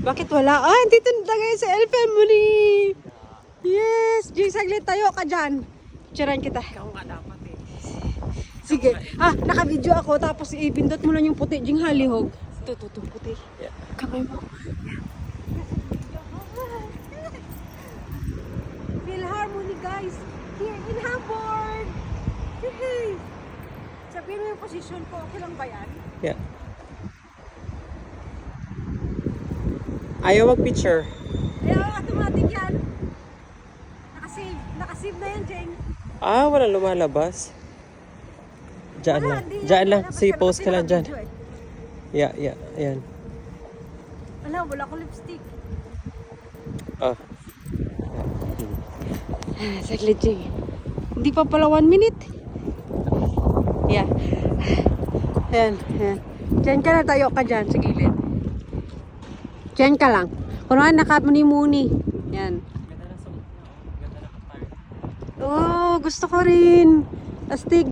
Bakit wala? Ah, dito na tayo sa L Family. Yes, Jing, saglit tayo ka dyan. Picturean kita. Ikaw nga dapat eh. Sige. Ah, naka-video ako tapos ipindot mo lang yung puti, Jing, halihog. Ito, puti. Yeah. Kamay mo. Philharmony, guys. Here in Hamburg. Hey. Sabihin mo yung position ko. Okay lang ba yan? Yeah. Ayaw mag-picture. Ayaw, automatic yan. Nakasave. Nakasave na yan, Jing. Ah, walang lumalabas. Diyan Wala, lang. hindi yan. Diyan lang. Dapat Say yan, post kasi ka lang dyan. naka-video eh. Yeah. Ayan. Wala ko lipstick. Ah. Saglit, Jing. Hindi pa pala 1 minute. Yeah. Ayan. Diyan ka na, tayo ka dyan sa gilid. Diyan ka lang. Kunwari nakamuni-muni. Yan. Ganda na sa ganda na Oh, gusto ko rin. Astig.